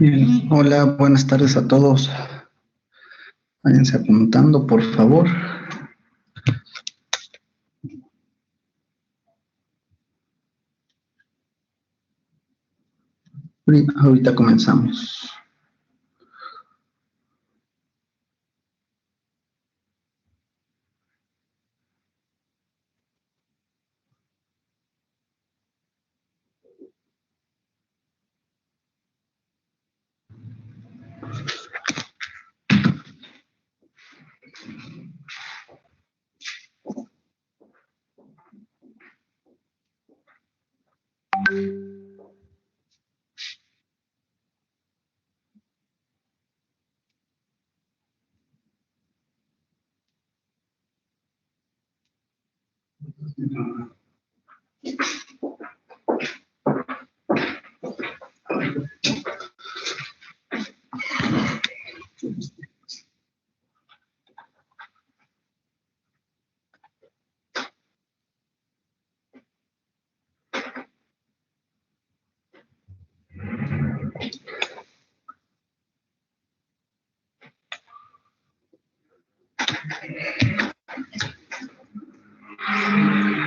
Bien, hola, buenas tardes a todos. Váyanse apuntando, por favor. Ahorita comenzamos.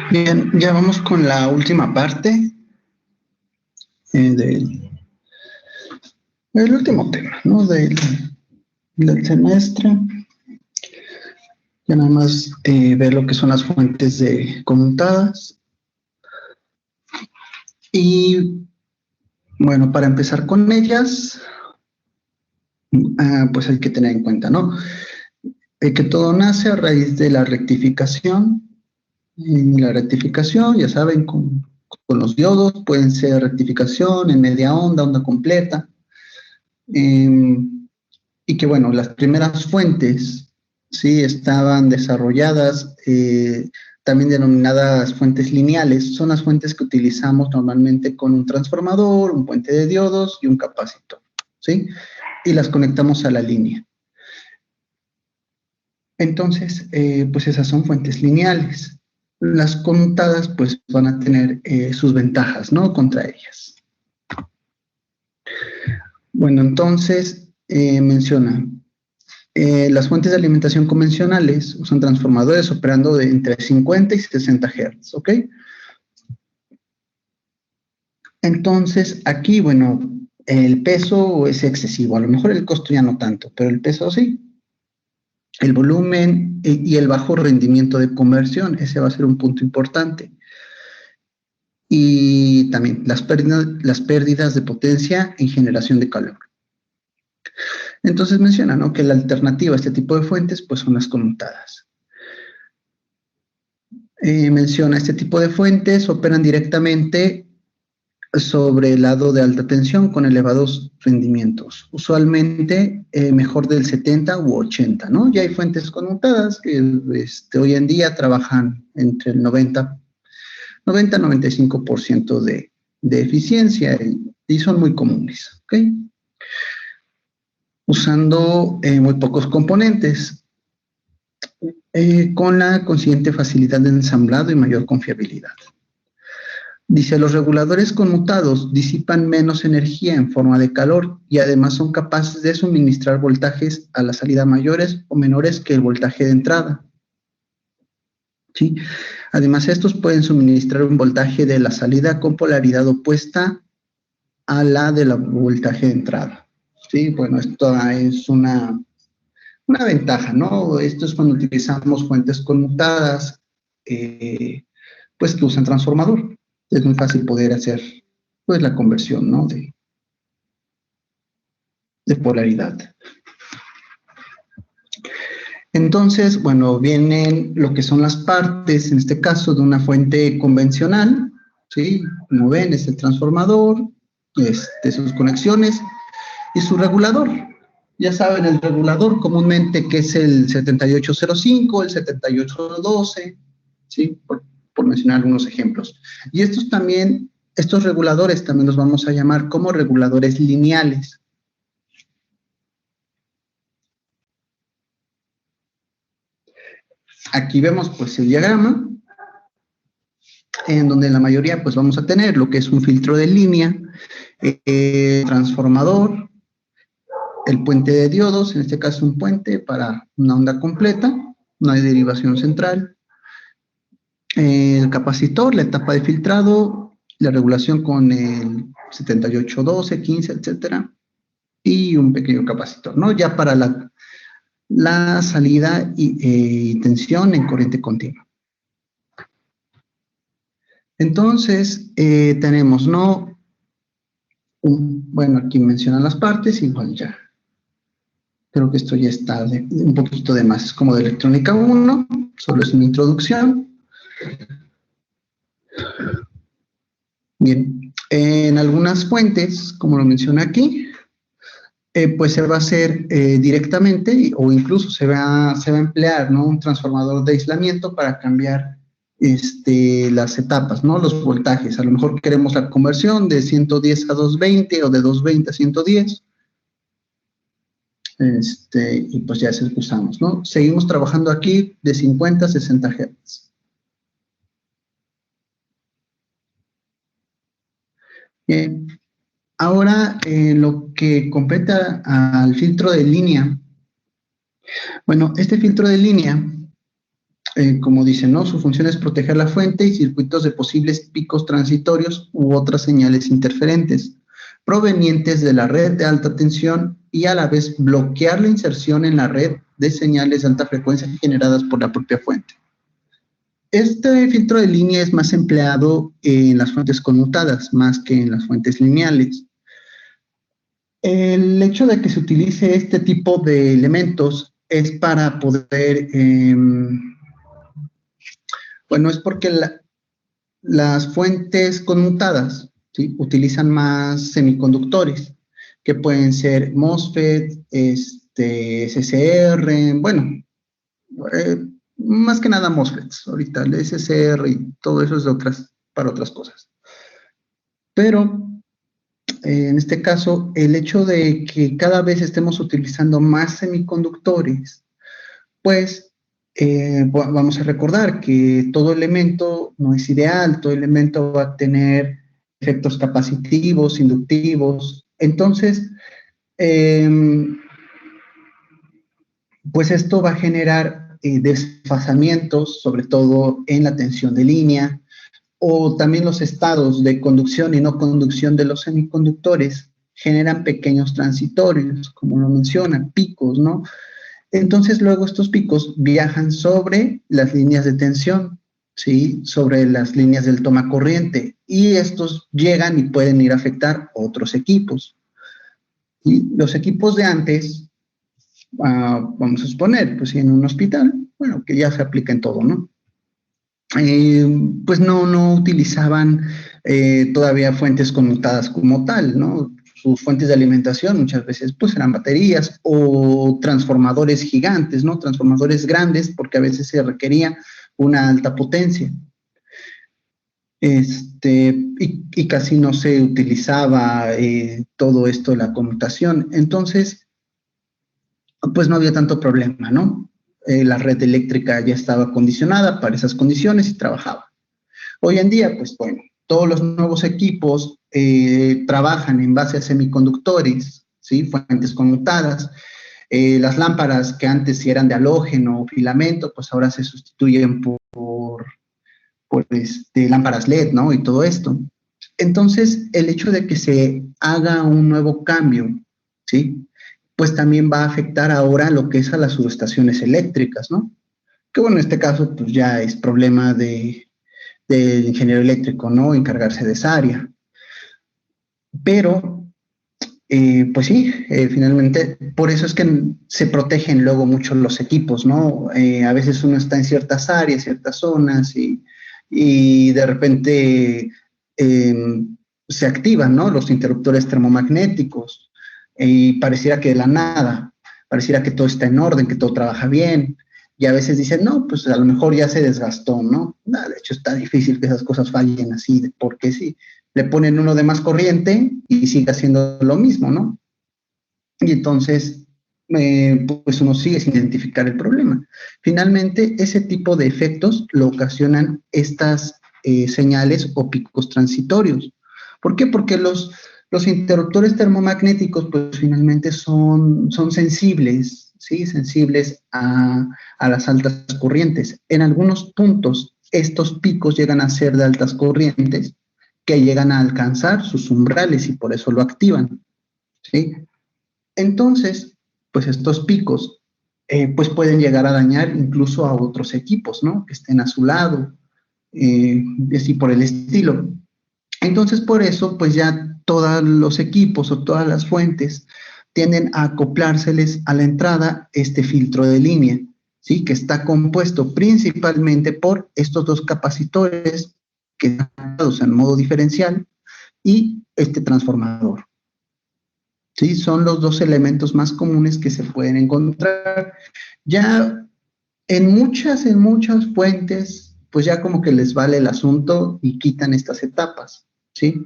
Bien, ya vamos con la última parte del el último tema, ¿no? Del semestre. Ya nada más ver lo que son las fuentes conmutadas. Y bueno, para empezar con ellas, pues hay que tener en cuenta, ¿no? Que todo nace a raíz de la rectificación. Y la rectificación, ya saben, con los diodos pueden ser rectificación en media onda, onda completa. Y que bueno, las primeras fuentes, sí, estaban desarrolladas, también denominadas fuentes lineales, son las fuentes que utilizamos normalmente con un transformador, un puente de diodos y un capacitor, ¿sí? Y las conectamos a la línea. Entonces, pues esas son fuentes lineales. Las conmutadas, pues van a tener sus ventajas, ¿no? Contra ellas. Bueno, entonces, menciona, las fuentes de alimentación convencionales usan transformadores operando de entre 50 y 60 Hz, ¿ok? Entonces, aquí, bueno, el peso es excesivo, a lo mejor el costo ya no tanto, pero el peso sí. El volumen y el bajo rendimiento de conversión, ese va a ser un punto importante. Y también las pérdidas de potencia en generación de calor. Entonces menciona, ¿no?, que la alternativa a este tipo de fuentes pues son las conmutadas. Menciona, este tipo de fuentes operan directamente sobre el lado de alta tensión con elevados rendimientos, usualmente mejor del 70 u 80, ¿no? Ya hay fuentes conmutadas que hoy en día trabajan entre el 90-95% de eficiencia y son muy comunes, ¿ok? Usando muy pocos componentes. con la consiguiente facilidad de ensamblado y mayor confiabilidad. Dice, los reguladores conmutados disipan menos energía en forma de calor y además son capaces de suministrar voltajes a la salida mayores o menores que el voltaje de entrada. ¿Sí? Además, estos pueden suministrar un voltaje de la salida con polaridad opuesta a la del voltaje de entrada. ¿Sí? Bueno, esto es una ventaja, ¿no? Esto es cuando utilizamos fuentes conmutadas, pues que usan transformador. Es muy fácil poder hacer, pues, la conversión, ¿no? De polaridad. Entonces, bueno, vienen lo que son las partes, en este caso, de una fuente convencional, ¿sí? Como ven, es el transformador, sus conexiones y su regulador. Ya saben, el regulador comúnmente que es el 7805, el 7812, ¿sí? Por mencionar algunos ejemplos. Y estos reguladores también los vamos a llamar como reguladores lineales. Aquí vemos pues el diagrama, en donde la mayoría pues vamos a tener lo que es un filtro de línea, transformador, el puente de diodos, en este caso un puente para una onda completa, no hay derivación central, el capacitor, la etapa de filtrado, la regulación con el 7812, 15, etcétera, y un pequeño capacitor, ¿no? Ya para la salida y tensión en corriente continua. Entonces, tenemos, ¿no? Bueno, aquí mencionan las partes, igual ya. Creo que esto ya está un poquito de más. Es como de electrónica 1, solo es una introducción. Bien, en algunas fuentes, como lo menciona aquí, pues se va a hacer directamente o incluso se va a emplear, ¿no? Un transformador de aislamiento para cambiar las etapas, ¿no? Los voltajes. A lo mejor queremos la conversión de 110 a 220 o de 220 a 110. Y pues ya es el que usamos, ¿no? Seguimos trabajando aquí de 50 a 60 Hz. Bien, ahora lo que compete al filtro de línea. Bueno, este filtro de línea, como dice, ¿no? Su función es proteger la fuente y circuitos de posibles picos transitorios u otras señales interferentes provenientes de la red de alta tensión y a la vez bloquear la inserción en la red de señales de alta frecuencia generadas por la propia fuente. Este filtro de línea es más empleado en las fuentes conmutadas, más que en las fuentes lineales. El hecho de que se utilice este tipo de elementos es para poder, bueno, es porque las fuentes conmutadas, ¿sí? Utilizan más semiconductores, que pueden ser MOSFET, SCR, bueno, más que nada MOSFETs, ahorita el SCR y todo eso es para otras cosas. Pero en este caso, el hecho de que cada vez estemos utilizando más semiconductores, pues vamos a recordar que todo elemento no es ideal, todo elemento va a tener efectos capacitivos, inductivos. Entonces, pues esto va a generar desfasamientos, sobre todo en la tensión de línea, o también los estados de conducción y no conducción de los semiconductores generan pequeños transitorios, como lo mencionan, picos, ¿no? Entonces luego estos picos viajan sobre las líneas de tensión, ¿sí? Sobre las líneas del toma corriente, y estos llegan y pueden ir a afectar otros equipos. Y los equipos de antes, vamos a suponer, pues en un hospital, bueno, que ya se aplica en todo, ¿no? Pues no utilizaban todavía fuentes conmutadas como tal, ¿no? Sus fuentes de alimentación muchas veces pues eran baterías o transformadores gigantes, ¿no? Transformadores grandes porque a veces se requería una alta potencia. Y casi no se utilizaba todo esto de la conmutación. Entonces, pues no había tanto problema, ¿no? la red eléctrica ya estaba acondicionada para esas condiciones y trabajaba. Hoy en día, pues bueno, todos los nuevos equipos trabajan en base a semiconductores, ¿sí? Fuentes conmutadas. Las lámparas que antes eran de halógeno o filamento, pues ahora se sustituyen por lámparas LED, ¿no? Y todo esto. Entonces, el hecho de que se haga un nuevo cambio, ¿sí? Pues también va a afectar ahora lo que es a las subestaciones eléctricas, ¿no? Que bueno, en este caso, pues ya es problema del ingeniero eléctrico, ¿no? Encargarse de esa área. Pero, pues sí, finalmente, por eso es que se protegen luego mucho los equipos, ¿no? A veces uno está en ciertas áreas, ciertas zonas y de repente se activan, ¿no? Los interruptores termomagnéticos y pareciera que de la nada, pareciera que todo está en orden, que todo trabaja bien. Y a veces dicen, no, pues a lo mejor ya se desgastó, ¿no? De hecho, está difícil que esas cosas fallen así, porque sí, le ponen uno de más corriente y sigue haciendo lo mismo, ¿no? Y entonces, pues uno sigue sin identificar el problema. Finalmente, ese tipo de efectos lo ocasionan estas señales o picos transitorios. ¿Por qué? Porque los interruptores termomagnéticos, pues finalmente son sensibles, ¿sí? Sensibles a las altas corrientes. En algunos puntos, estos picos llegan a ser de altas corrientes que llegan a alcanzar sus umbrales y por eso lo activan, ¿sí? Entonces, pues estos picos pues pueden llegar a dañar incluso a otros equipos, ¿no? Que estén a su lado, y así por el estilo. Entonces, por eso, pues ya todos los equipos o todas las fuentes tienden a acoplárseles a la entrada este filtro de línea, ¿sí? Que está compuesto principalmente por estos dos capacitores que están usados en modo diferencial y este transformador. ¿Sí? Son los dos elementos más comunes que se pueden encontrar. Ya en muchas fuentes, pues ya como que les vale el asunto y quitan estas etapas, ¿sí?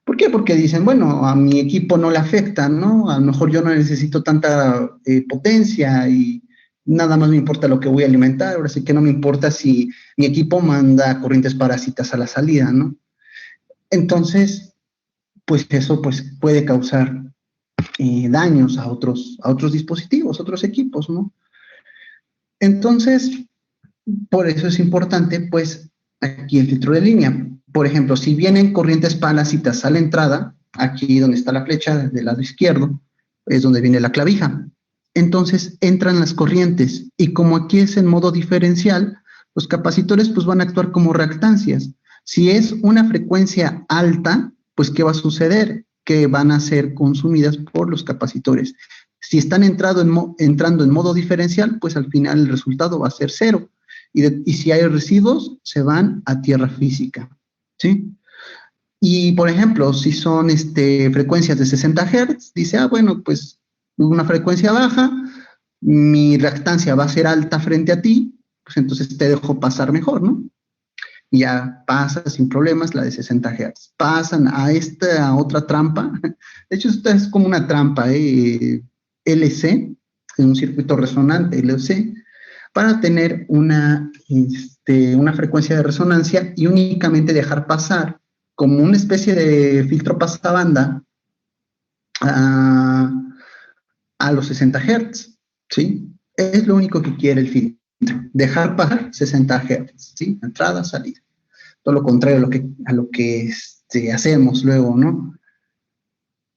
¿Por qué? Porque dicen, bueno, a mi equipo no le afecta, ¿no? A lo mejor yo no necesito tanta potencia y nada más me importa lo que voy a alimentar, ahora sí que no me importa si mi equipo manda corrientes parásitas a la salida, ¿no? Entonces, pues eso pues, puede causar daños a otros dispositivos, otros equipos, ¿no? Entonces, por eso es importante, pues, aquí el filtro de línea. Por ejemplo, si vienen corrientes parásitas a la entrada, aquí donde está la flecha del lado izquierdo, es donde viene la clavija. Entonces entran las corrientes y como aquí es en modo diferencial, los capacitores pues van a actuar como reactancias. Si es una frecuencia alta, pues ¿qué va a suceder? Que van a ser consumidas por los capacitores. Si están entrando en modo diferencial, pues al final el resultado va a ser cero. Y si hay residuos, se van a tierra física, ¿sí? Y, por ejemplo, si son frecuencias de 60 Hz, dice, bueno, pues una frecuencia baja, mi reactancia va a ser alta frente a ti, pues entonces te dejo pasar mejor, ¿no? Y ya pasa sin problemas la de 60 Hz. Pasan a esta otra trampa, de hecho esta es como una trampa, LC, en un circuito resonante LC, para tener una frecuencia de resonancia y únicamente dejar pasar como una especie de filtro pasabanda a, a los 60 Hz, ¿sí? Es lo único que quiere el filtro, dejar pasar 60 Hz, ¿sí? Entrada, salida. Todo lo contrario a lo que hacemos luego, ¿no?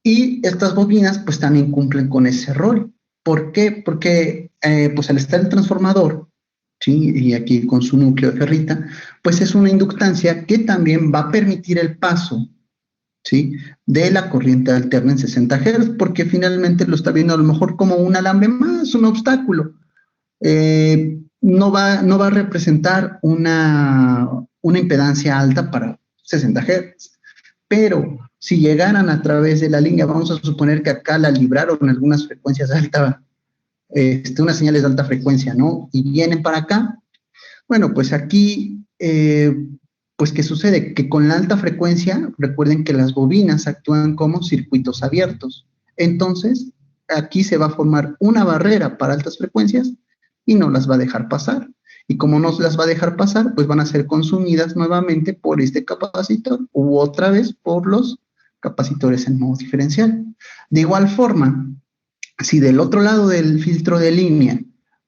Y estas bobinas pues también cumplen con ese rol. ¿Por qué? Porque pues al estar el transformador, ¿sí? Y aquí con su núcleo de ferrita, pues es una inductancia que también va a permitir el paso, ¿sí? De la corriente alterna en 60 Hz, porque finalmente lo está viendo a lo mejor como un alambre más, un obstáculo. No va a representar una impedancia alta para 60 Hz, pero si llegaran a través de la línea, vamos a suponer que acá la libraron algunas frecuencias de alta, unas señales de alta frecuencia, ¿no? Y vienen para acá, bueno, pues aquí, pues ¿qué sucede? Que con la alta frecuencia, recuerden que las bobinas actúan como circuitos abiertos. Entonces, aquí se va a formar una barrera para altas frecuencias y no las va a dejar pasar. Y como no las va a dejar pasar, pues van a ser consumidas nuevamente por este capacitor u otra vez por los capacitores en modo diferencial. De igual forma, si del otro lado del filtro de línea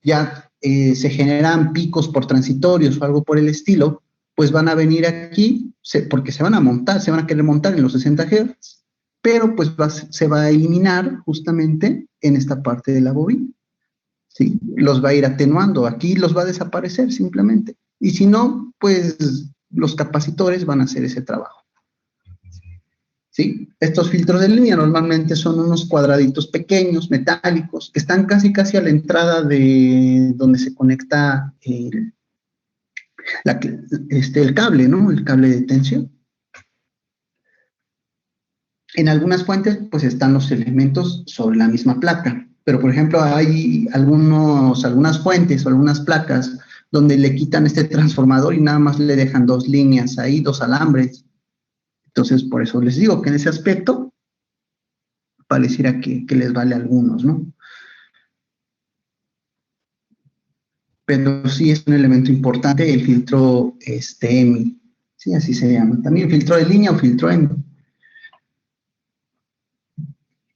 ya se generan picos por transitorios o algo por el estilo, pues van a venir aquí, porque se van a montar, se van a querer montar en los 60 Hz, pero pues se va a eliminar justamente en esta parte de la bobina. ¿Sí? Los va a ir atenuando, aquí los va a desaparecer simplemente. Y si no, pues los capacitores van a hacer ese trabajo. ¿Sí? Estos filtros de línea normalmente son unos cuadraditos pequeños, metálicos, que están casi a la entrada de donde se conecta el cable, ¿no? El cable de tensión. En algunas fuentes, pues están los elementos sobre la misma placa, pero por ejemplo hay algunas fuentes o algunas placas donde le quitan este transformador y nada más le dejan 2 líneas ahí, 2 alambres. Entonces, por eso les digo que en ese aspecto pareciera que les vale a algunos, ¿no? Pero sí es un elemento importante el filtro EMI, sí, así se llama. También filtro de línea o filtro EMI.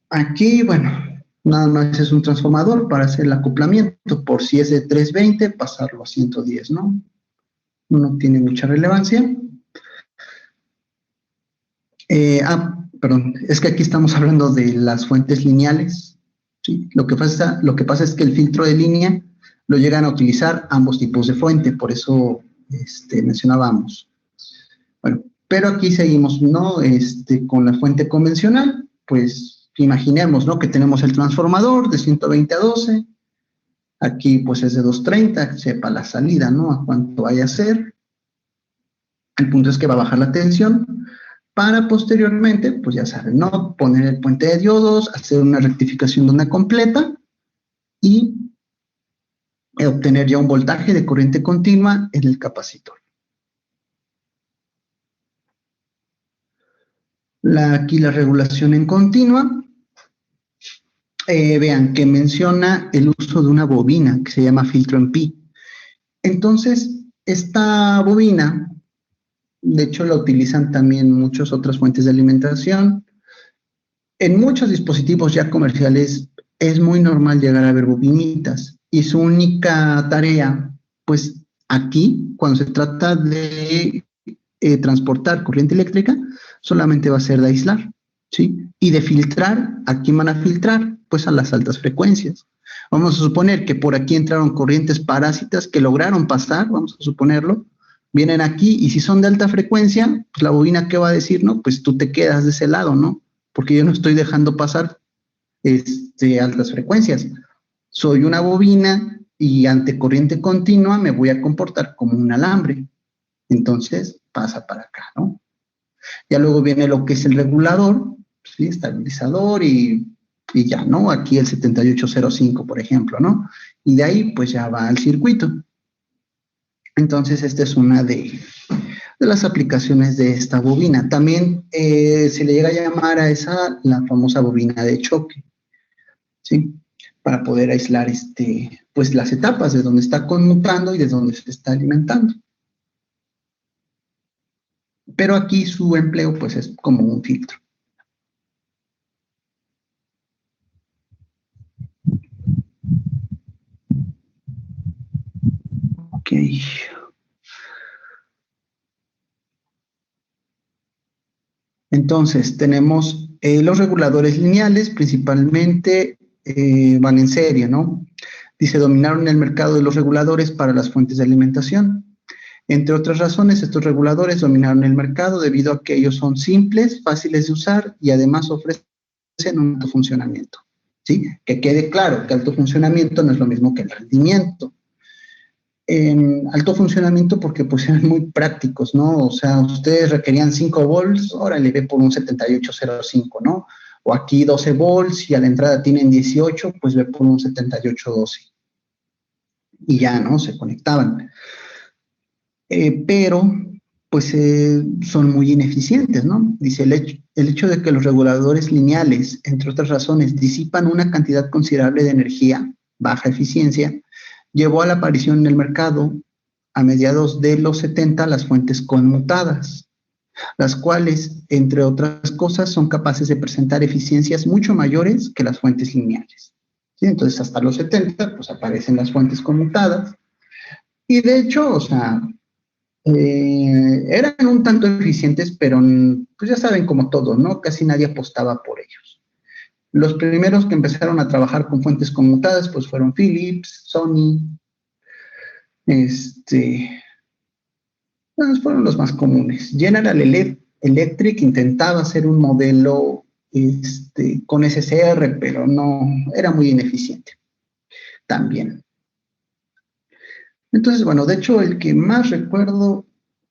Aquí, bueno, nada más es un transformador para hacer el acoplamiento. Por si es de 320, pasarlo a 110, ¿no? No tiene mucha relevancia. Perdón, es que aquí estamos hablando de las fuentes lineales. ¿Sí? Lo que pasa es que el filtro de línea lo llegan a utilizar ambos tipos de fuente, por eso mencionábamos. Bueno, pero aquí seguimos, ¿no? Con la fuente convencional, pues imaginemos, ¿no? Que tenemos el transformador de 120 a 12, aquí pues es de 230, sepa la salida, ¿no? A cuánto vaya a ser. El punto es que va a bajar la tensión para posteriormente, pues ya saben, ¿no? Poner el puente de diodos, hacer una rectificación de onda completa y obtener ya un voltaje de corriente continua en el capacitor. Aquí la regulación en continua. Vean que menciona el uso de una bobina que se llama filtro en pi. Entonces, esta bobina, de hecho la utilizan también muchas otras fuentes de alimentación. En muchos dispositivos ya comerciales es muy normal llegar a ver bobinitas y su única tarea, pues aquí, cuando se trata de transportar corriente eléctrica, solamente va a ser de aislar, ¿sí? Y de filtrar, ¿a quién van a filtrar? Pues a las altas frecuencias. Vamos a suponer que por aquí entraron corrientes parásitas que lograron pasar, vamos a suponerlo, vienen aquí y si son de alta frecuencia, pues la bobina, ¿qué va a decir? No, pues tú te quedas de ese lado, ¿no? Porque yo no estoy dejando pasar altas frecuencias. Soy una bobina y ante corriente continua me voy a comportar como un alambre. Entonces pasa para acá, ¿no? Ya luego viene lo que es el regulador, ¿sí? Estabilizador y ya, ¿no? Aquí el 7805, por ejemplo, ¿no? Y de ahí pues ya va al circuito. Entonces esta es una de las aplicaciones de esta bobina. También se le llega a llamar a esa la famosa bobina de choque, ¿sí? Para poder aislar pues las etapas de donde está conmutando y de donde se está alimentando. Pero aquí su empleo pues es como un filtro. Ok. Entonces, tenemos los reguladores lineales, principalmente van en serie, ¿no? Dice, dominaron el mercado de los reguladores para las fuentes de alimentación. Entre otras razones, estos reguladores dominaron el mercado debido a que ellos son simples, fáciles de usar y además ofrecen un alto funcionamiento. ¿Sí? Que quede claro que alto funcionamiento no es lo mismo que el rendimiento. En alto funcionamiento porque pues eran muy prácticos, ¿no? O sea, ustedes requerían 5 volts, ahora le ve por un 7805, ¿no? O aquí 12 volts y a la entrada tienen 18, pues ve por un 7812. Y ya, ¿no? Se conectaban. Pero, pues son muy ineficientes, ¿no? Dice, el hecho de que los reguladores lineales, entre otras razones, disipan una cantidad considerable de energía, baja eficiencia, llevó a la aparición en el mercado a mediados de los 70 las fuentes conmutadas, las cuales, entre otras cosas, son capaces de presentar eficiencias mucho mayores que las fuentes lineales. ¿Sí? Entonces, hasta los 70, pues aparecen las fuentes conmutadas, y de hecho, o sea, eran un tanto eficientes, pero pues ya saben, como todo, ¿no? Casi nadie apostaba por ellos. Los primeros que empezaron a trabajar con fuentes conmutadas, pues fueron Philips, Sony, fueron los más comunes. General Electric intentaba hacer un modelo con SCR, pero no, era muy ineficiente también. Entonces, bueno, de hecho, el que más recuerdo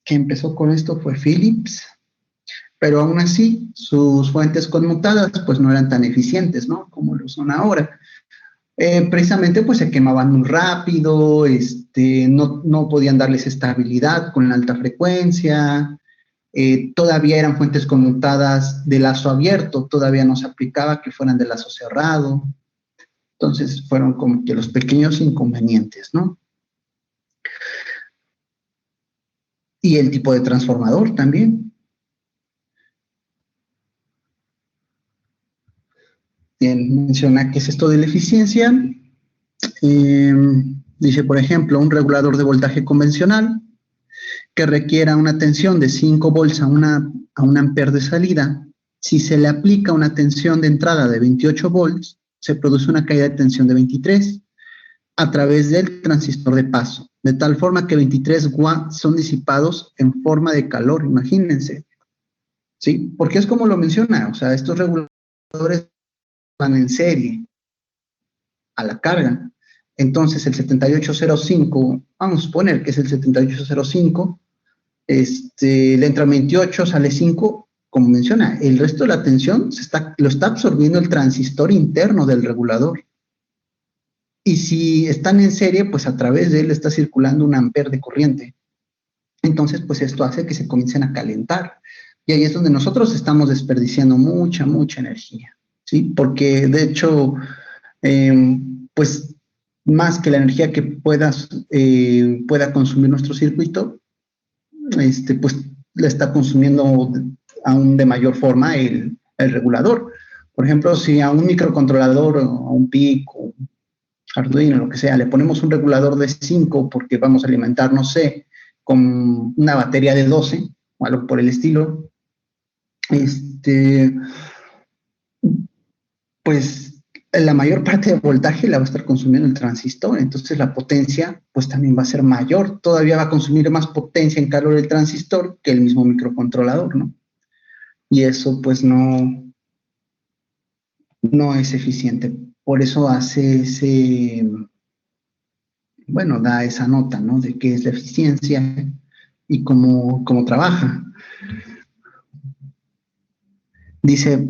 que empezó con esto fue Philips, pero aún así, sus fuentes conmutadas, pues no eran tan eficientes, ¿no? Como lo son ahora. Precisamente, pues se quemaban muy rápido, no podían darles estabilidad con la alta frecuencia, todavía eran fuentes conmutadas de lazo abierto, todavía no se aplicaba que fueran de lazo cerrado. Entonces, fueron como que los pequeños inconvenientes, ¿no? Y el tipo de transformador también. Bien, menciona qué es esto de la eficiencia. Dice, por ejemplo, un regulador de voltaje convencional que requiera una tensión de 5 volts a un ampere de salida. Si se le aplica una tensión de entrada de 28 volts, se produce una caída de tensión de 23 a través del transistor de paso, de tal forma que 23 watts son disipados en forma de calor, imagínense. ¿Sí? Porque es como lo menciona, o sea, estos reguladores van en serie a la carga. Entonces, el 7805, vamos a suponer que es el 7805, le entra 28, sale 5, como menciona, el resto de la tensión lo está absorbiendo el transistor interno del regulador. Y si están en serie, pues a través de él está circulando un ampere de corriente. Entonces, pues esto hace que se comiencen a calentar. Y ahí es donde nosotros estamos desperdiciando mucha, mucha energía, ¿sí? Porque, de hecho, pues más que la energía que pueda consumir nuestro circuito, pues le está consumiendo aún de mayor forma el regulador. Por ejemplo, si a un microcontrolador o a un PIC o Arduino, lo que sea, le ponemos un regulador de 5 porque vamos a alimentar, no sé, con una batería de 12 o algo por el estilo, pues la mayor parte de voltaje la va a estar consumiendo el transistor, entonces la potencia pues también va a ser mayor, todavía va a consumir más potencia en calor el transistor que el mismo microcontrolador, ¿no? Y eso pues no es eficiente, por eso hace da esa nota, ¿no? De qué es la eficiencia y cómo trabaja. Dice,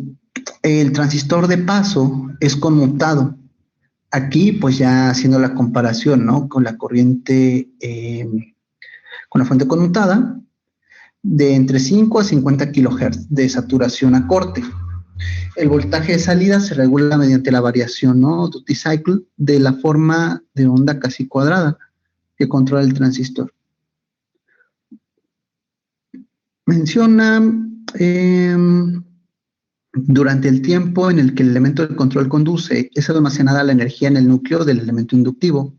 el transistor de paso es conmutado. Aquí, pues ya haciendo la comparación, ¿no? Con la corriente, con la fuente conmutada, de entre 5 a 50 kHz de saturación a corte. El voltaje de salida se regula mediante la variación, ¿no? Duty cycle de la forma de onda casi cuadrada que controla el transistor. Menciona durante el tiempo en el que el elemento de control conduce, es almacenada la energía en el núcleo del elemento inductivo.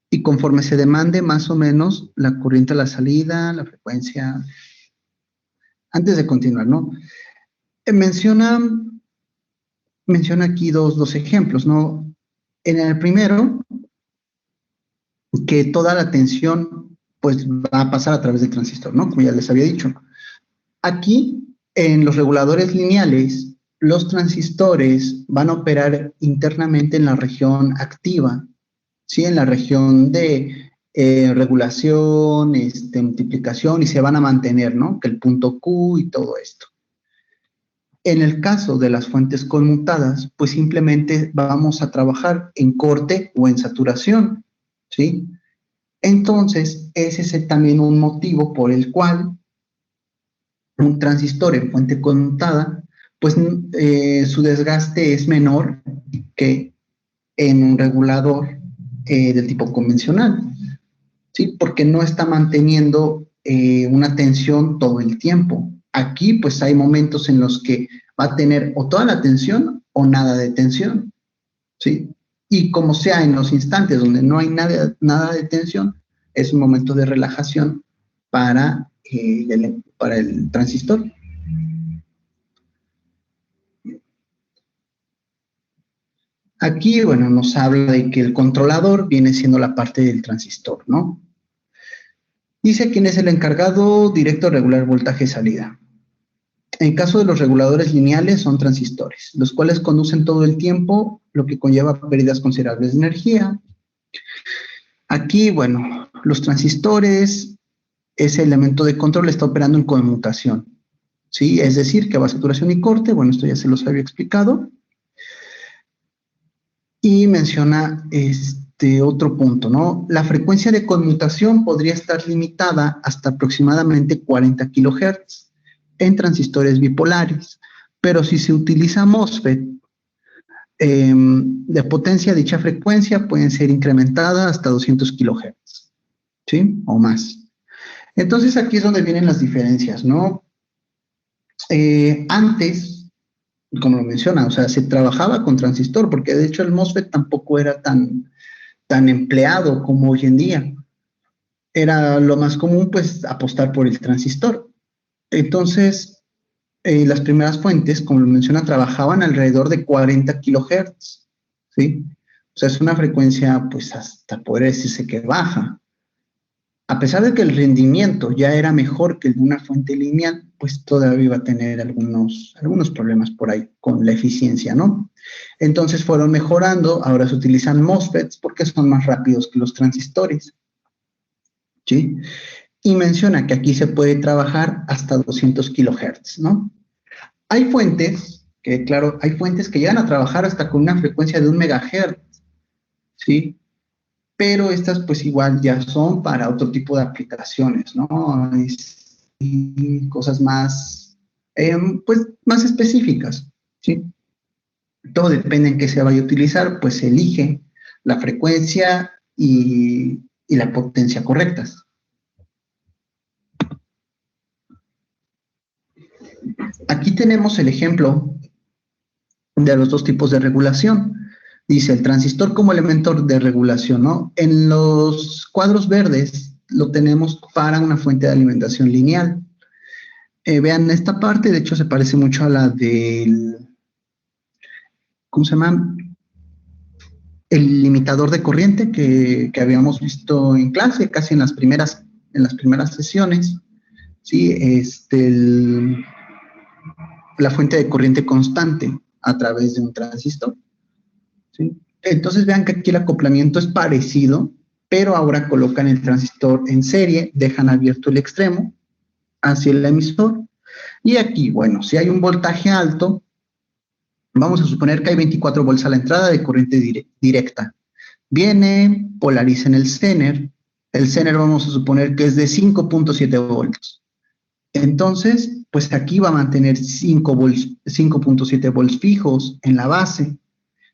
Y conforme se demande más o menos la corriente a la salida, la frecuencia. Antes de continuar, ¿no? Menciona aquí dos ejemplos, ¿no? En el primero, que toda la tensión pues va a pasar a través del transistor, ¿no? Como ya les había dicho. Aquí, en los reguladores lineales, los transistores van a operar internamente en la región activa, ¿sí? En la región de regulación, multiplicación, y se van a mantener, ¿no? Que el punto Q y todo esto. En el caso de las fuentes conmutadas, pues simplemente vamos a trabajar en corte o en saturación, ¿sí? Entonces, ese es también un motivo por el cual un transistor en fuente conmutada, pues su desgaste es menor que en un regulador del tipo convencional, ¿sí? Porque no está manteniendo una tensión todo el tiempo. Aquí, pues, hay momentos en los que va a tener o toda la tensión o nada de tensión, ¿sí? Y como sea en los instantes donde no hay nada de tensión, es un momento de relajación para el transistor. Aquí, bueno, nos habla de que el controlador viene siendo la parte del transistor, ¿no? Dice quién es el encargado directo de regular voltaje salida. En caso de los reguladores lineales son transistores, los cuales conducen todo el tiempo, lo que conlleva pérdidas considerables de energía. Aquí, bueno, los transistores, ese elemento de control está operando en conmutación, ¿sí? Es decir, que va a saturación y corte, bueno, esto ya se los había explicado. Y menciona otro punto, ¿no? La frecuencia de conmutación podría estar limitada hasta aproximadamente 40 kilohertz en transistores bipolares, pero si se utiliza MOSFET, de potencia dicha frecuencia pueden ser incrementada hasta 200 kilohertz, ¿sí? O más. Entonces aquí es donde vienen las diferencias, ¿no? Antes, como lo menciona, o sea, se trabajaba con transistor, porque de hecho el MOSFET tampoco era tan empleado como hoy en día. Era lo más común, pues, apostar por el transistor. Entonces, las primeras fuentes, como lo menciona, trabajaban alrededor de 40 kilohertz, ¿sí? O sea, es una frecuencia, pues, hasta podría decirse que baja. A pesar de que el rendimiento ya era mejor que el de una fuente lineal, pues todavía iba a tener algunos problemas por ahí con la eficiencia, ¿no? Entonces fueron mejorando, ahora se utilizan MOSFETs porque son más rápidos que los transistores, ¿sí? Y menciona que aquí se puede trabajar hasta 200 kilohertz, ¿no? Hay fuentes claro, hay fuentes que llegan a trabajar hasta con una frecuencia de 1 megahertz, ¿sí? Pero estas pues igual ya son para otro tipo de aplicaciones, ¿no? Y cosas más, pues más específicas, ¿sí? Todo depende en qué se vaya a utilizar, pues se elige la frecuencia y la potencia correctas. Aquí tenemos el ejemplo de los dos tipos de regulación. Dice el transistor como elemento de regulación, ¿no? En los cuadros verdes lo tenemos para una fuente de alimentación lineal. Vean esta parte, de hecho se parece mucho a la del, ¿cómo se llama? El limitador de corriente que habíamos visto en clase, casi en las primeras sesiones, ¿sí? La fuente de corriente constante a través de un transistor, ¿sí? Entonces vean que aquí el acoplamiento es parecido, pero ahora colocan el transistor en serie, dejan abierto el extremo hacia el emisor, y aquí, bueno, si hay un voltaje alto, vamos a suponer que hay 24 volts a la entrada de corriente directa. Viene, polariza en el Zener vamos a suponer que es de 5.7 volts. Entonces, pues aquí va a mantener 5.7 volts fijos en la base.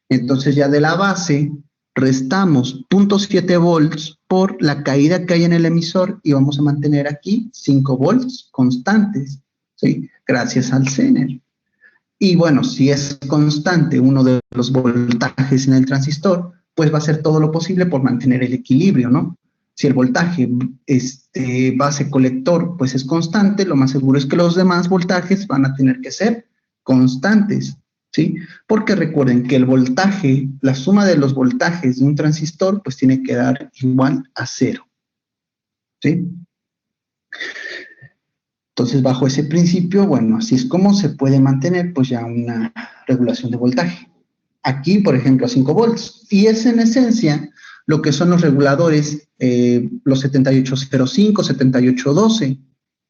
Entonces ya de la base restamos 0.7 volts por la caída que hay en el emisor y vamos a mantener aquí 5 volts constantes, ¿sí? Gracias al Zener. Y bueno, si es constante uno de los voltajes en el transistor, pues va a hacer todo lo posible por mantener el equilibrio, ¿no? Si el voltaje base colector pues es constante, lo más seguro es que los demás voltajes van a tener que ser constantes, ¿sí? Porque recuerden que el voltaje, la suma de los voltajes de un transistor pues tiene que dar igual a 0, ¿sí? Entonces, bajo ese principio, bueno, así es como se puede mantener pues ya una regulación de voltaje. Aquí, por ejemplo, a 5 volts. Y es en esencia lo que son los reguladores, los 7805, 7812.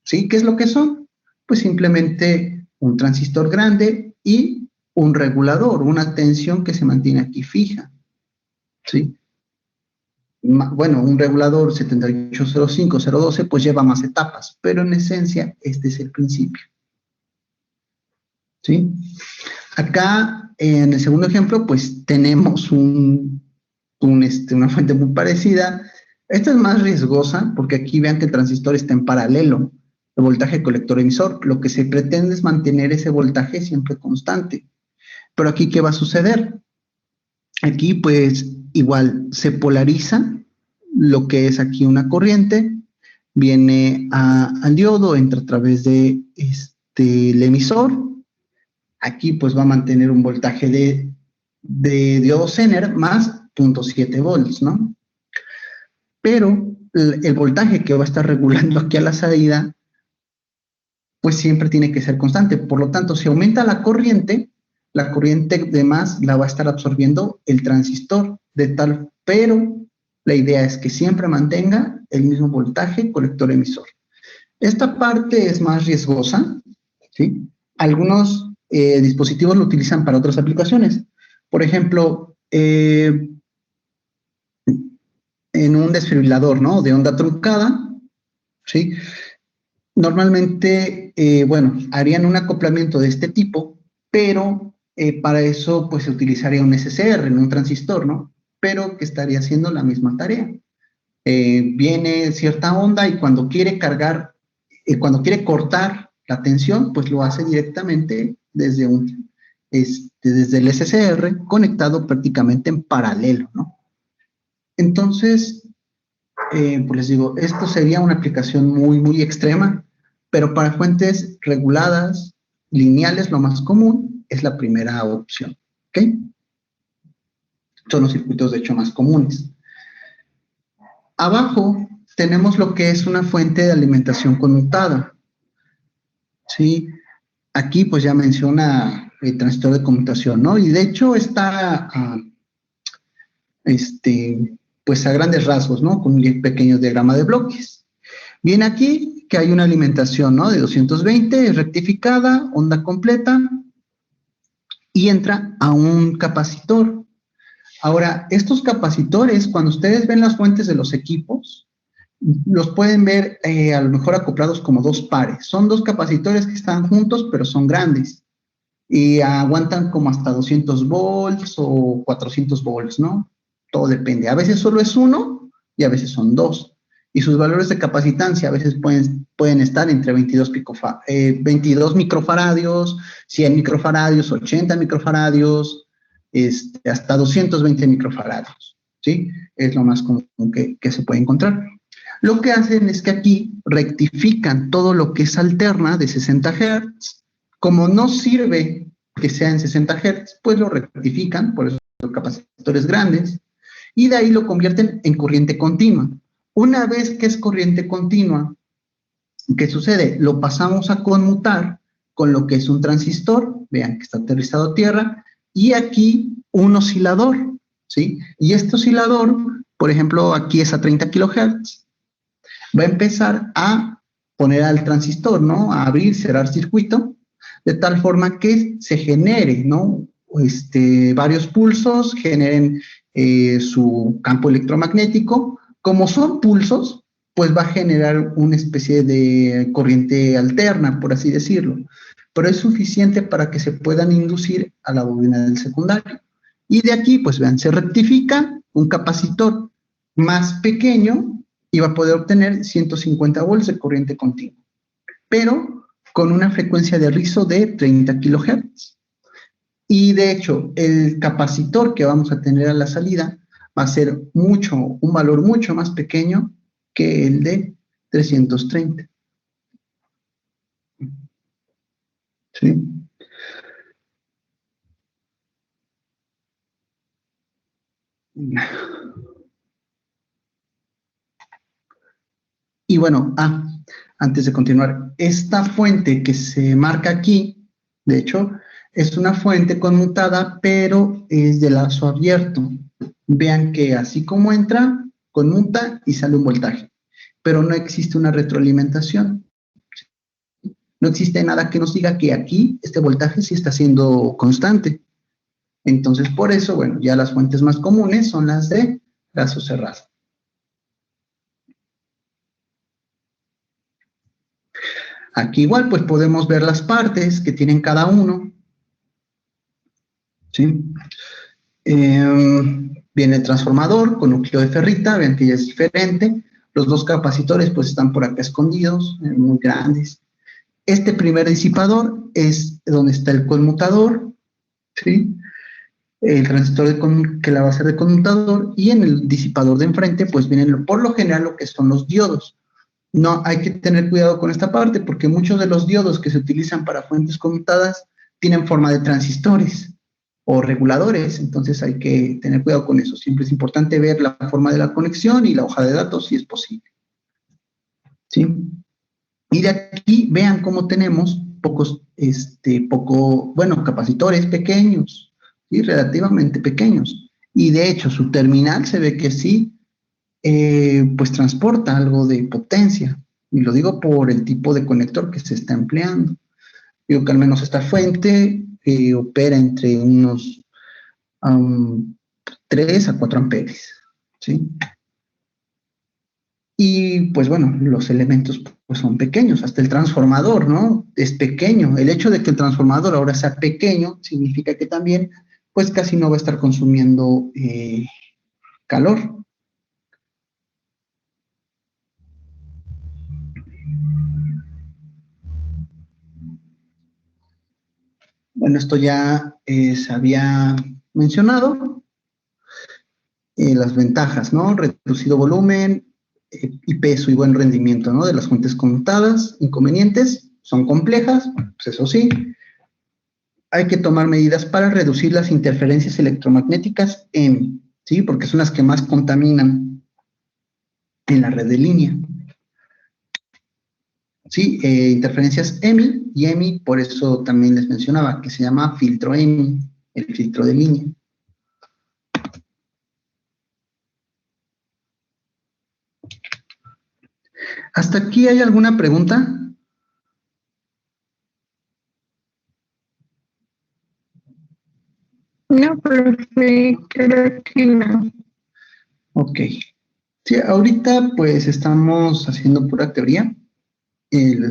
¿Sí? ¿Qué es lo que son? Pues simplemente un transistor grande y un regulador, una tensión que se mantiene aquí fija. ¿Sí? Bueno, un regulador 7805, 012, pues lleva más etapas, pero en esencia este es el principio. ¿Sí? Acá, en el segundo ejemplo, pues tenemos un una fuente muy parecida. Esta es más riesgosa porque aquí vean que el transistor está en paralelo, el voltaje colector-emisor. Lo que se pretende es mantener ese voltaje siempre constante. Pero aquí, ¿qué va a suceder? Aquí, pues, igual se polariza lo que es aquí una corriente, viene al diodo, entra a través de el emisor. Aquí, pues, va a mantener un voltaje de diodo Zener más 0.7 volts, ¿no? Pero el voltaje que va a estar regulando aquí a la salida, pues siempre tiene que ser constante. Por lo tanto, si aumenta la corriente de más la va a estar absorbiendo el transistor pero la idea es que siempre mantenga el mismo voltaje colector-emisor. Esta parte es más riesgosa, ¿sí? Algunos dispositivos lo utilizan para otras aplicaciones. Por ejemplo, en un desfibrilador, ¿no? De onda truncada, ¿sí? Normalmente, bueno, harían un acoplamiento de este tipo, pero para eso pues se utilizaría un SCR, un transistor, ¿no? Pero que estaría haciendo la misma tarea. Viene cierta onda y cuando quiere cargar, cuando quiere cortar la tensión, pues lo hace directamente desde desde el SCR conectado prácticamente en paralelo, ¿no? Entonces, pues les digo, esto sería una aplicación muy, muy extrema, pero para fuentes reguladas, lineales, lo más común es la primera opción, ¿ok? Son los circuitos, de hecho, más comunes. Abajo tenemos lo que es una fuente de alimentación conmutada, ¿sí? Aquí, pues ya menciona el transistor de conmutación, ¿no? Y de hecho está, pues a grandes rasgos, ¿no? Con un pequeño diagrama de bloques. Viene aquí que hay una alimentación, ¿no? De 220, rectificada, onda completa, y entra a un capacitor. Ahora, estos capacitores, cuando ustedes ven las fuentes de los equipos, los pueden ver a lo mejor acoplados como dos pares. Son dos capacitores que están juntos, pero son grandes. Y aguantan como hasta 200 volts o 400 volts, ¿no? Todo depende. A veces solo es uno y a veces son dos. Y sus valores de capacitancia a veces pueden estar entre 22 microfaradios, 100 microfaradios, 80 microfaradios, hasta 220 microfaradios, ¿sí? Es lo más común que se puede encontrar. Lo que hacen es que aquí rectifican todo lo que es alterna de 60 Hz. Como no sirve que sea en 60 Hz, pues lo rectifican, por eso son capacitores grandes, y de ahí lo convierten en corriente continua. Una vez que es corriente continua, ¿qué sucede? Lo pasamos a conmutar con lo que es un transistor, vean que está aterrizado a tierra, y aquí un oscilador, ¿sí? Y este oscilador, por ejemplo, aquí es a 30 kHz, va a empezar a poner al transistor, ¿no? A abrir, cerrar circuito, de tal forma que se genere, ¿no? Varios pulsos, generen su campo electromagnético. Como son pulsos, pues va a generar una especie de corriente alterna, por así decirlo. Pero es suficiente para que se puedan inducir a la bobina del secundario. Y de aquí, pues vean, se rectifica un capacitor más pequeño y va a poder obtener 150 volts de corriente continua, pero con una frecuencia de rizo de 30 kHz. Y de hecho, el capacitor que vamos a tener a la salida va a ser un valor mucho más pequeño que el de 330. ¿Sí? Y bueno, antes de continuar, esta fuente que se marca aquí, de hecho, es una fuente conmutada, pero es de lazo abierto. Vean que así como entra, conmuta y sale un voltaje, pero no existe una retroalimentación. No existe nada que nos diga que aquí este voltaje sí está siendo constante. Entonces, por eso, bueno, ya las fuentes más comunes son las de lazo cerrado. Aquí igual, pues podemos ver las partes que tienen cada uno, ¿sí? Viene el transformador con núcleo de ferrita, vean que ya es diferente. Los dos capacitores pues están por acá escondidos, muy grandes. Este primer disipador es donde está el conmutador, ¿sí? El transistor que la va a ser de conmutador, y en el disipador de enfrente pues vienen por lo general lo que son los diodos. No, hay que tener cuidado con esta parte porque muchos de los diodos que se utilizan para fuentes conmutadas tienen forma de transistores o reguladores, entonces hay que tener cuidado con eso. Siempre es importante ver la forma de la conexión y la hoja de datos si es posible, ¿sí? Y de aquí vean cómo tenemos bueno, capacitores pequeños, ¿sí? Relativamente pequeños. Y de hecho su terminal se ve que sí, pues transporta algo de potencia. Y lo digo por el tipo de conector que se está empleando. Digo que al menos esta fuente opera entre unos 3 a 4 amperes, ¿sí? Y pues bueno, los elementos pues son pequeños, hasta el transformador, ¿no? Es pequeño. El hecho de que el transformador ahora sea pequeño significa que también pues casi no va a estar consumiendo calor. Bueno, esto ya se había mencionado, las ventajas, ¿no? Reducido volumen y peso y buen rendimiento, ¿no? De las fuentes conmutadas. Inconvenientes, son complejas, pues eso sí. Hay que tomar medidas para reducir las interferencias electromagnéticas EMI, ¿sí? Porque son las que más contaminan en la red de línea. Sí, interferencias EMI y EMI, por eso también les mencionaba que se llama filtro EMI, el filtro de línea. ¿Hasta aquí hay alguna pregunta? No, profe, creo que no. Ok. Sí, ahorita pues estamos haciendo pura teoría.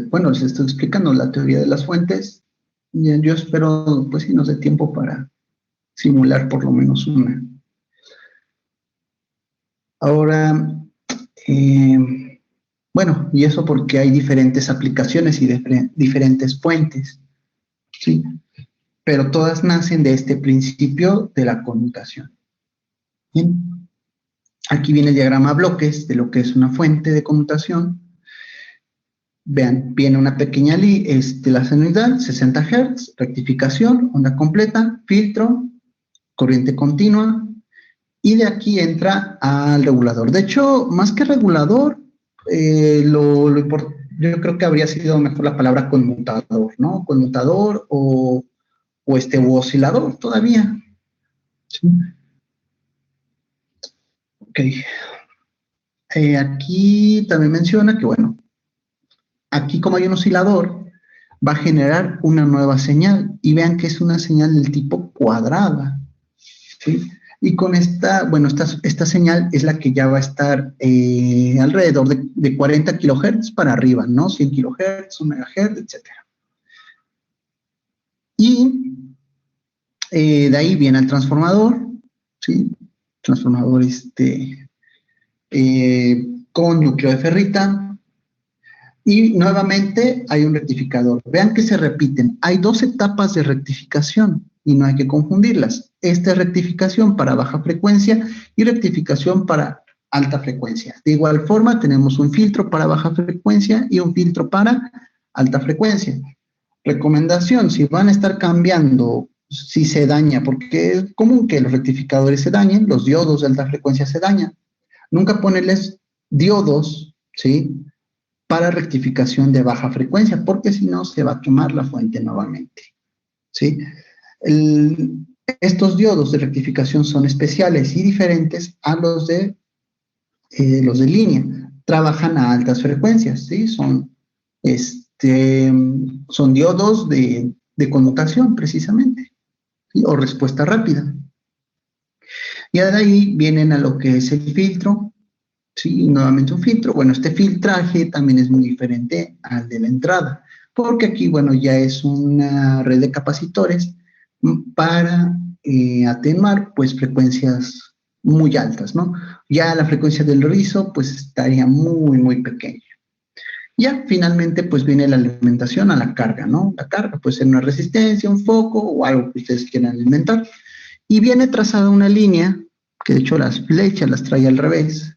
Bueno, les estoy explicando la teoría de las fuentes. Y yo espero pues si nos dé tiempo para simular por lo menos una. Ahora, bueno, y eso porque hay diferentes aplicaciones y diferentes fuentes, ¿sí? Pero todas nacen de este principio de la conmutación. Bien. Aquí viene el diagrama bloques de lo que es una fuente de conmutación. Vean, viene una pequeña la señal, 60 Hz, rectificación, onda completa, filtro, corriente continua, y de aquí entra al regulador. De hecho, más que regulador, yo creo que habría sido mejor la palabra conmutador, ¿no? Conmutador o u oscilador todavía. ¿Sí? Ok. Aquí también menciona que, bueno, aquí como hay un oscilador, va a generar una nueva señal. Y vean que es una señal del tipo cuadrada. ¿Sí? Y con bueno, esta señal es la que ya va a estar alrededor de 40 kilohertz para arriba, ¿no? 100 kilohertz, 1 megahertz, etc. Y de ahí viene el transformador, ¿sí? Transformador con núcleo de ferrita. Y nuevamente hay un rectificador. Vean que se repiten. Hay dos etapas de rectificación y no hay que confundirlas. Esta es rectificación para baja frecuencia y rectificación para alta frecuencia. De igual forma, tenemos un filtro para baja frecuencia y un filtro para alta frecuencia. Recomendación, si van a estar cambiando, si se daña, porque es común que los rectificadores se dañen, los diodos de alta frecuencia se dañan. Nunca ponerles diodos, ¿sí? Para rectificación de baja frecuencia, porque si no se va a quemar la fuente nuevamente, ¿sí? Estos diodos de rectificación son especiales y diferentes a los de línea. Trabajan a altas frecuencias, ¿sí? Son diodos de conmutación, precisamente, ¿sí? O respuesta rápida. Y de ahí vienen a lo que es el filtro, ¿sí? Nuevamente un filtro. Bueno, este filtraje también es muy diferente al de la entrada, porque aquí, bueno, ya es una red de capacitores para atenuar pues frecuencias muy altas, ¿no? Ya la frecuencia del rizo pues estaría muy, muy pequeña. Ya finalmente pues viene la alimentación a la carga, ¿no? La carga puede ser una resistencia, un foco o algo que ustedes quieran alimentar. Y viene trazada una línea, que de hecho las flechas las trae al revés,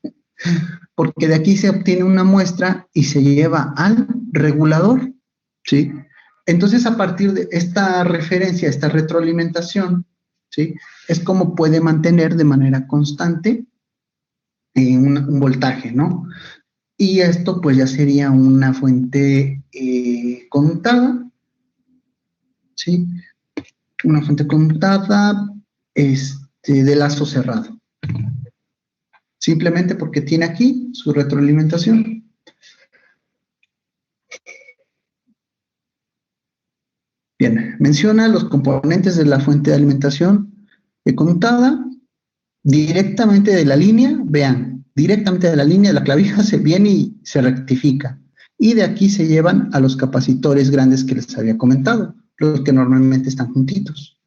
porque de aquí se obtiene una muestra y se lleva al regulador, ¿sí? Entonces, a partir de esta referencia, esta retroalimentación, ¿sí? Es como puede mantener de manera constante un voltaje, ¿no? Y esto pues ya sería una fuente conmutada, ¿sí? Una fuente conmutada de lazo cerrado. Simplemente porque tiene aquí su retroalimentación. Bien, menciona los componentes de la fuente de alimentación conmutada directamente de la línea, vean, directamente de la línea de la clavija se viene y se rectifica. Y de aquí se llevan a los capacitores grandes que les había comentado, los que normalmente están juntitos.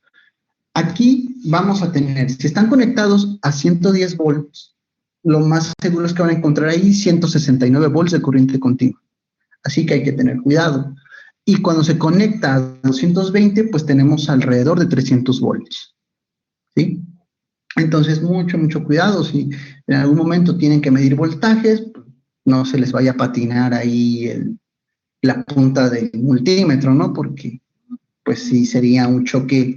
Aquí vamos a tener, si están conectados a 110 volts, lo más seguro es que van a encontrar ahí 169 volts de corriente continua. Así que hay que tener cuidado. Y cuando se conecta a 220, pues tenemos alrededor de 300 volts. ¿Sí? Entonces, mucho, mucho cuidado. Si en algún momento tienen que medir voltajes, no se les vaya a patinar ahí la punta del multímetro, ¿no? Porque, pues sí, sería un choque,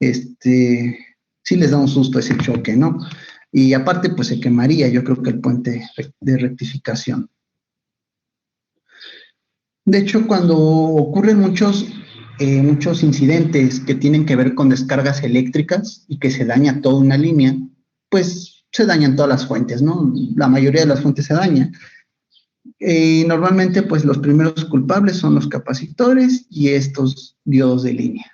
sí les da un susto ese choque, ¿no? Y aparte, pues se quemaría, yo creo que el puente de rectificación. De hecho, cuando ocurren muchos incidentes que tienen que ver con descargas eléctricas y que se daña toda una línea, pues se dañan todas las fuentes, ¿no? La mayoría de las fuentes se dañan. Normalmente, pues los primeros culpables son los capacitores y estos diodos de línea.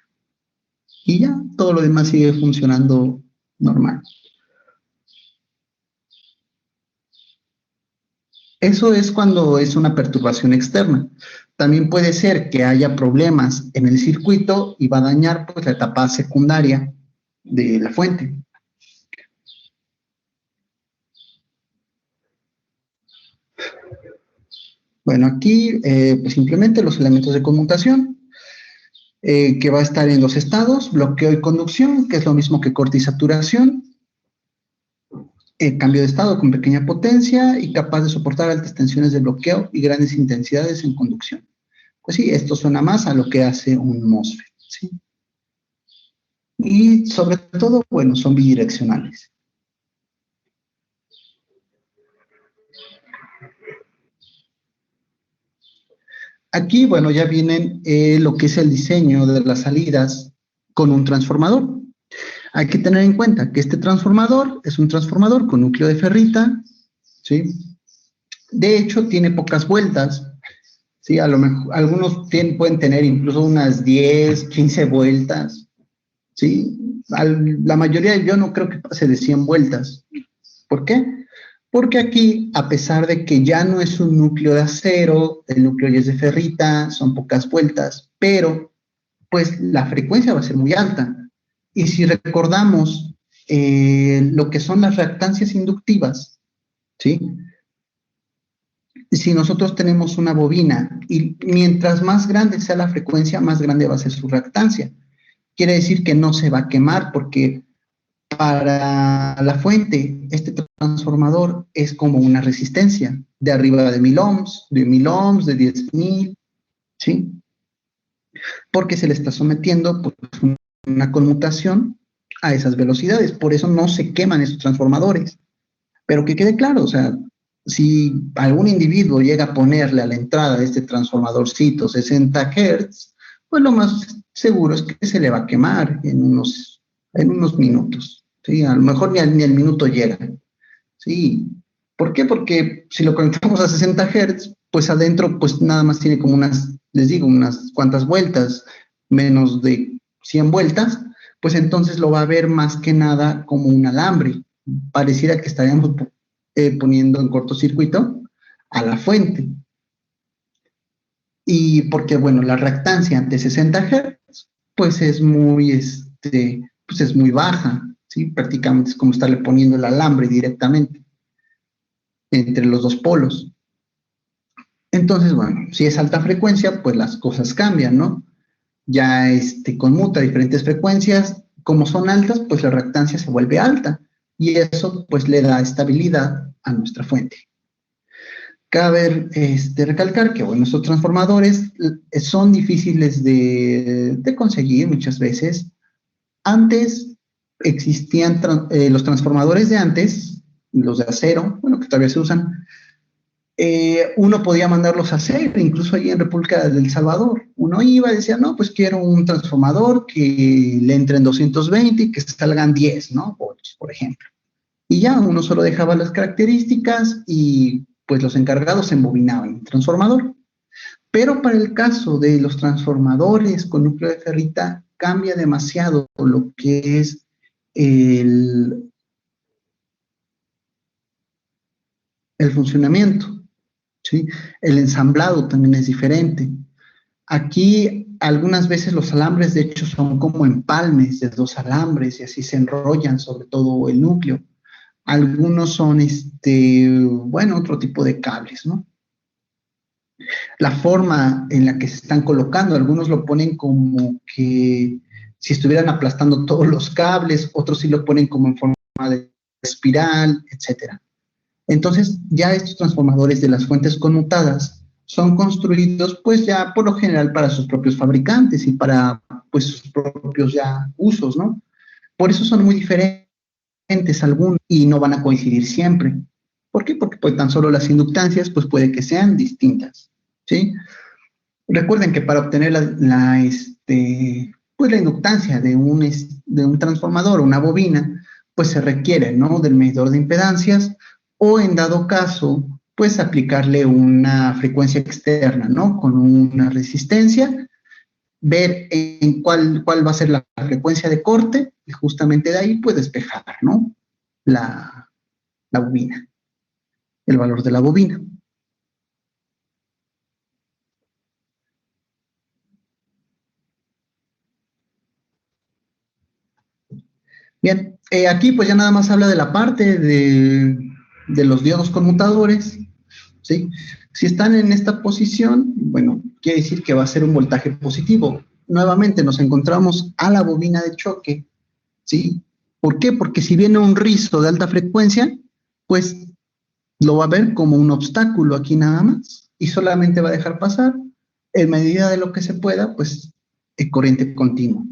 Y ya, todo lo demás sigue funcionando normal. Eso es cuando es una perturbación externa. También puede ser que haya problemas en el circuito y va a dañar pues, la etapa secundaria de la fuente. Bueno, aquí pues simplemente los elementos de conmutación, que va a estar en dos estados, bloqueo y conducción, que es lo mismo que corte y saturación, cambio de estado con pequeña potencia y capaz de soportar altas tensiones de bloqueo y grandes intensidades en conducción. Pues sí, esto suena más a lo que hace un MOSFET, ¿sí? Y sobre todo, bueno, son bidireccionales. Aquí, bueno, ya vienen lo que es el diseño de las salidas con un transformador. Hay que tener en cuenta que este transformador es un transformador con núcleo de ferrita, ¿sí? De hecho, tiene pocas vueltas, ¿sí? A lo mejor, algunos pueden tener incluso unas 10, 15 vueltas, ¿sí? La mayoría yo no creo que pase de 100 vueltas. ¿Por qué? Porque aquí, a pesar de que ya no es un núcleo de acero, el núcleo ya es de ferrita, son pocas vueltas, pero pues la frecuencia va a ser muy alta. Y si recordamos lo que son las reactancias inductivas, ¿sí? Si nosotros tenemos una bobina y mientras más grande sea la frecuencia, más grande va a ser su reactancia. Quiere decir que no se va a quemar porque para la fuente, este transformador es como una resistencia de arriba de 1000 ohms, de 10.000, ¿sí? Porque se le está sometiendo pues, una conmutación a esas velocidades. Por eso no se queman esos transformadores. Pero que quede claro, o sea, si algún individuo llega a ponerle a la entrada de este transformadorcito 60 Hz, pues lo más seguro es que se le va a quemar en unos minutos. ¿Sí? A lo mejor ni al minuto llega. ¿Sí? ¿Por qué? Porque si lo conectamos a 60 Hz, pues adentro pues nada más tiene como les digo, unas cuantas vueltas, menos de 100 vueltas, pues entonces lo va a ver más que nada como un alambre. Pareciera que estaríamos poniendo en cortocircuito a la fuente. Y porque, bueno, la reactancia ante 60 Hz, pues es muy pues es muy baja, ¿sí? Prácticamente es como estarle poniendo el alambre directamente entre los dos polos. Entonces, bueno, si es alta frecuencia, pues las cosas cambian, ¿no? Ya conmuta a diferentes frecuencias, como son altas, pues la reactancia se vuelve alta y eso pues le da estabilidad a nuestra fuente. Cabe recalcar que, bueno, estos transformadores son difíciles de conseguir muchas veces. Antes existían los transformadores de antes, los de acero, bueno, que todavía se usan, uno podía mandarlos a hacer, incluso ahí en República del Salvador. Uno iba y decía, no, pues quiero un transformador que le entren 220 y que salgan 10, ¿no? Volts, por ejemplo. Y ya uno solo dejaba las características y pues los encargados embobinaban el transformador. Pero para el caso de los transformadores con núcleo de ferrita, cambia demasiado lo que es el funcionamiento, ¿sí? El ensamblado también es diferente. Aquí algunas veces los alambres de hecho son como empalmes de dos alambres y así se enrollan sobre todo el núcleo. Algunos son, bueno, otro tipo de cables, ¿no? La forma en la que se están colocando, algunos lo ponen como que si estuvieran aplastando todos los cables, otros sí lo ponen como en forma de espiral, etcétera. Entonces, ya estos transformadores de las fuentes conmutadas son construidos, pues ya por lo general para sus propios fabricantes y para, pues, sus propios ya usos, ¿no? Por eso son muy diferentes algunos y no van a coincidir siempre. ¿Por qué? Porque pues tan solo las inductancias, pues puede que sean distintas, ¿sí? Recuerden que para obtener pues la inductancia de un transformador, una bobina, pues se requiere, ¿no? Del medidor de impedancias o en dado caso, pues aplicarle una frecuencia externa, ¿no? Con una resistencia, ver en cuál va a ser la frecuencia de corte y justamente de ahí pues despejar, ¿no? La bobina, el valor de la bobina. Bien, aquí pues ya nada más habla de la parte de los diodos conmutadores, ¿sí? Si están en esta posición, bueno, quiere decir que va a ser un voltaje positivo. Nuevamente nos encontramos a la bobina de choque, ¿sí? ¿Por qué? Porque si viene un rizo de alta frecuencia, pues lo va a ver como un obstáculo aquí nada más y solamente va a dejar pasar en medida de lo que se pueda, pues, corriente continua.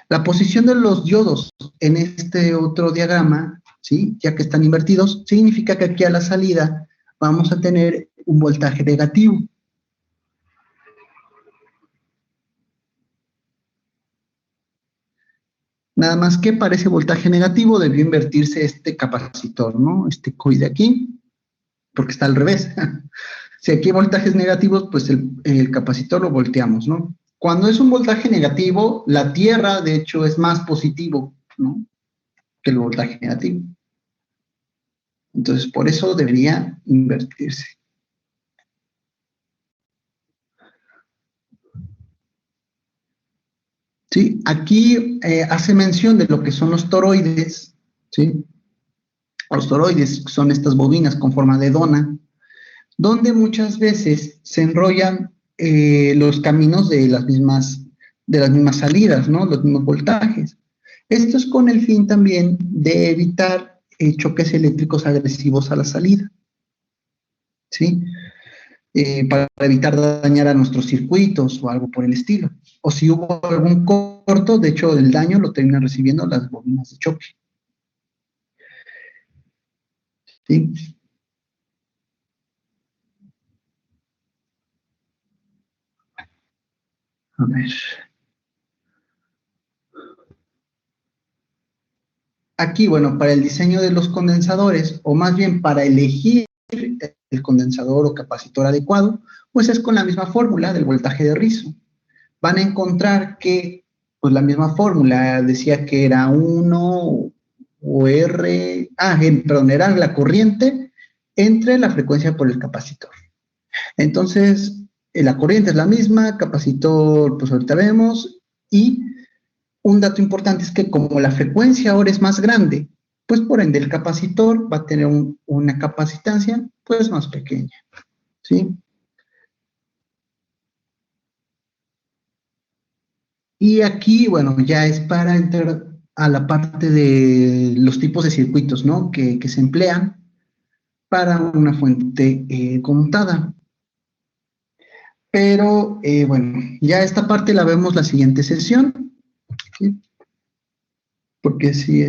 La posición de los diodos en este otro diagrama, ¿sí? Ya que están invertidos, significa que aquí a la salida vamos a tener un voltaje negativo. Nada más que para ese voltaje negativo debió invertirse este capacitor, ¿no? Este coil de aquí, porque está al revés. Si aquí hay voltajes negativos, pues el capacitor lo volteamos, ¿no? Cuando es un voltaje negativo, la tierra, de hecho, es más positivo, ¿no? Que el voltaje negativo. Entonces, por eso debería invertirse. ¿Sí? Aquí hace mención de lo que son los toroides, ¿sí? Los toroides son estas bobinas con forma de dona, donde muchas veces se enrollan los caminos de las mismas salidas, ¿no? Los mismos voltajes. Esto es con el fin también de evitar choques eléctricos agresivos a la salida, ¿sí? Para evitar dañar a nuestros circuitos o algo por el estilo. O si hubo algún corto, de hecho el daño lo terminan recibiendo las bobinas de choque. ¿Sí? A ver. Aquí, bueno, para el diseño de los condensadores, o más bien para elegir el condensador o capacitor adecuado, pues es con la misma fórmula del voltaje de rizo. Van a encontrar que, pues la misma fórmula decía que era 1 o R, perdón, era la corriente entre la frecuencia por el capacitor. Entonces, la corriente es la misma, capacitor, pues ahorita vemos, y Un dato importante es que como la frecuencia ahora es más grande, pues por ende el capacitor va a tener una capacitancia pues más pequeña, ¿sí? Y aquí, bueno, ya es para entrar a la parte de los tipos de circuitos, ¿no? Que se emplean para una fuente conmutada. Pero bueno, ya esta parte la vemos la siguiente sesión, ¿sí? Porque sí,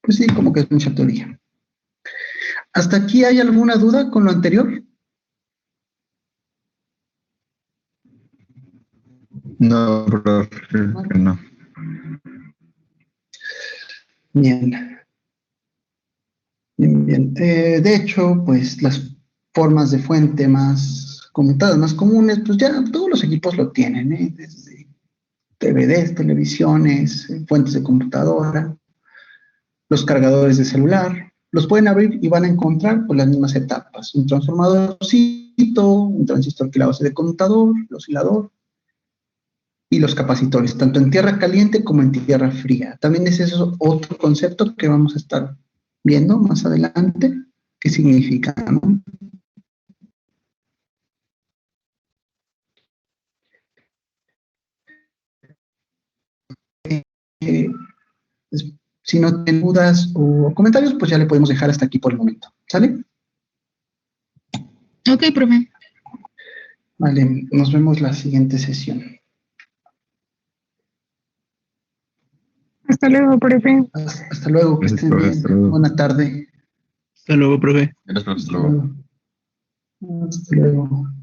pues sí, como que es mucha teoría. ¿Hasta aquí hay alguna duda con lo anterior? No, profe, no. Bien, bien, bien. De hecho, pues las formas de fuente más conmutadas, más comunes, pues ya todos los equipos lo tienen, ¿eh? Desde TVDs, televisiones, fuentes de computadora, los cargadores de celular. Los pueden abrir y van a encontrar pues, las mismas etapas. Un transformadorcito, un transistor que la base de conmutador, el oscilador y los capacitores, tanto en tierra caliente como en tierra fría. También ese es otro concepto que vamos a estar viendo más adelante, qué significa, ¿no? Eh, si no tienen dudas o comentarios, pues ya le podemos dejar hasta aquí por el momento. ¿Sale? Ok, profe. Vale, nos vemos la siguiente sesión. Hasta luego, profe. Hasta luego, que Gracias, estén profe. bien. Hasta luego. Buena tarde. Hasta luego, profe. Gracias, profe. Hasta Hasta luego. luego. Hasta luego.